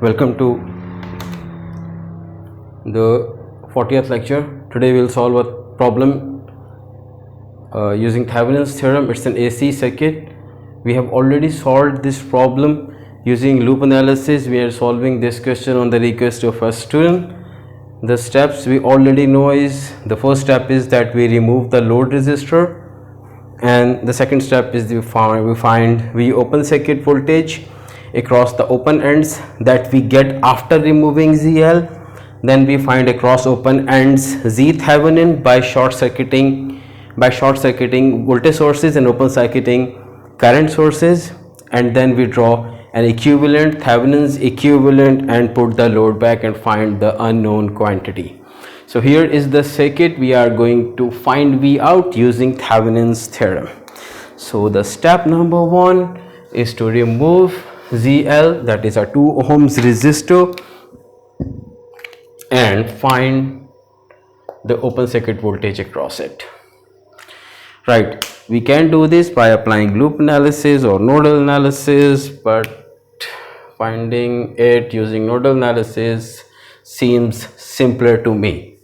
Welcome to the 40th lecture. Today we'll solve a problem using Thevenin's theorem. It's an AC circuit. We have already solved this problem using loop analysis. We are solving this question on the request of a student. The steps we already know is, the first step is that we remove the load resistor, and the second step is we find V open circuit voltage across the open ends that we get after removing ZL. Then we find across open ends Z Thevenin by short circuiting voltage sources and open circuiting current sources, and then we draw an equivalent, Thevenin's equivalent, and put the load back and find the unknown quantity. So here is the circuit. We are going to find V out using Thevenin's theorem. So the step number 1 is to remove ZL, that is a 2 ohms resistor, and find the open circuit voltage across it. Right, we can do this by applying loop analysis or nodal analysis, but finding it using nodal analysis seems simpler to me.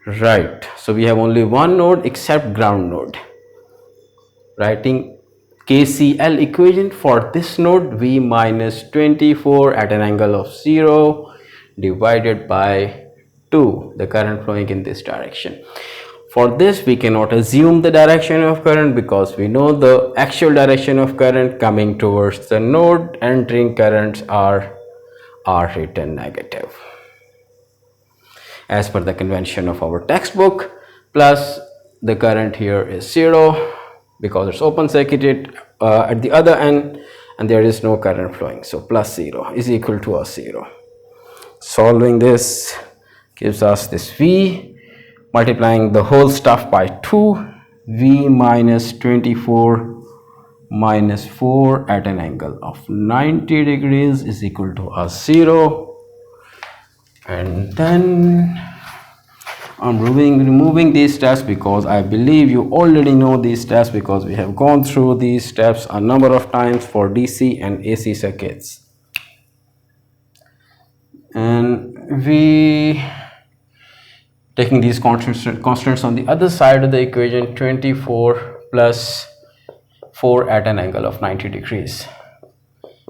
Right, so we have only one node except ground node. Writing KCL equation for this node, V minus 24 at an angle of 0 divided by 2, the current flowing in this direction. For this we cannot assume the direction of current because we know the actual direction of current coming towards the node. Entering currents are written negative as per the convention of our textbook, plus the current here is 0 because it's open circuited at the other end and there is no current flowing, so plus 0 is equal to a 0. Solving this gives us this V, multiplying the whole stuff by 2, V minus 24 minus 4 at an angle of 90 degrees is equal to a 0. And then I'm removing these steps because I believe you already know these steps because we have gone through these steps a number of times for DC and AC circuits. And we taking these constants on the other side of the equation, 24 plus 4 at an angle of 90 degrees.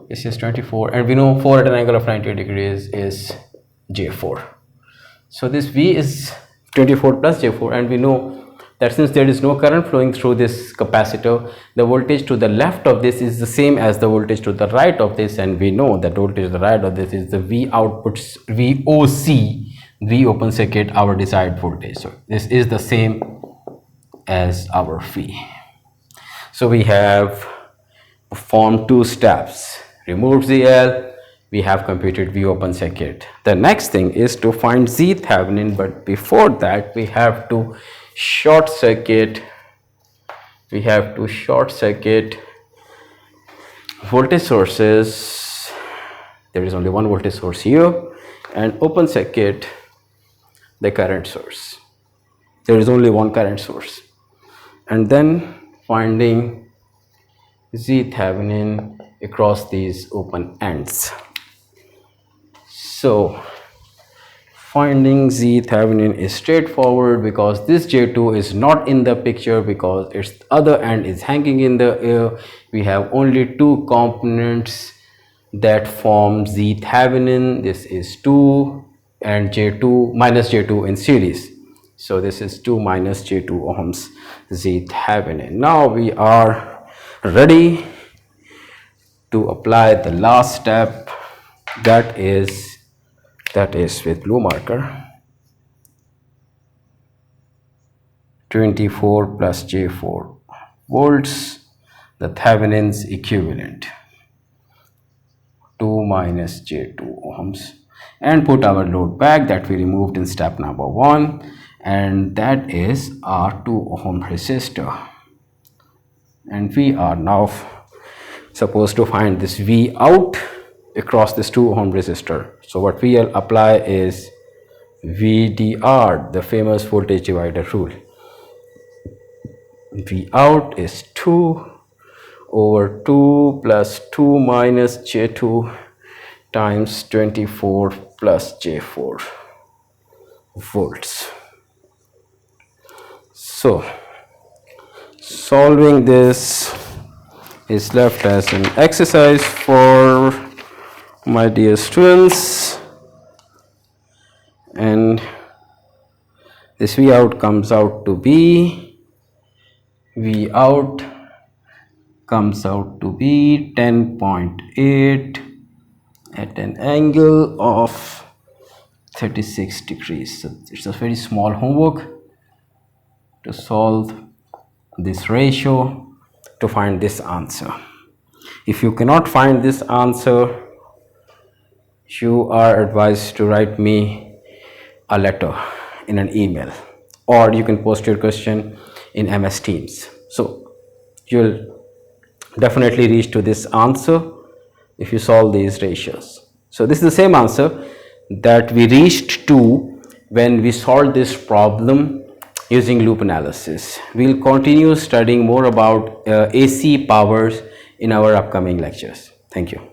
This is 24, and we know 4 at an angle of 90 degrees is J4. So this V is 24 plus J4, and we know that since there is no current flowing through this capacitor, the voltage to the left of this is the same as the voltage to the right of this, and we know that voltage to the right of this is the V output, VOC, V open circuit, our desired voltage. So this is the same as our V. So we have performed 2 steps, removed ZL, we have computed V open circuit. The next thing is to find Z Thevenin, but before that we have to short circuit voltage sources. There is only one voltage source here, and open circuit the current source. There is only one current source, and then finding Z Thevenin across these open ends. So finding Z Thevenin is straightforward because this J2 is not in the picture because its other end is hanging in the air. We have only 2 components that form Z Thevenin. This is 2 and J2 minus J2 in series. So this is 2 minus J2 ohms Z Thevenin. Now we are ready to apply the last step, that is with blue marker, 24 plus J4 volts, the Thevenin's equivalent, 2 minus J2 ohms, and put our load back that we removed in step number 1, and that is our 2 ohm resistor. And we are now supposed to find this V out across this 2 ohm resistor. So what we'll apply is VDR, the famous voltage divider rule. V out is 2 over 2 plus 2 minus J2 times 24 plus J4 volts. So solving this is left as an exercise for my dear students, and this V out comes out to be 10.8 at an angle of 36 degrees. So it's a very small homework to solve this ratio to find this answer. If you cannot find this answer, you are advised to write me a letter in an email, or you can post your question in MS Teams. So you'll definitely reach to this answer if you solve these ratios. So this is the same answer that we reached to when we solved this problem using loop analysis. We'll continue studying more about AC powers in our upcoming lectures. Thank you.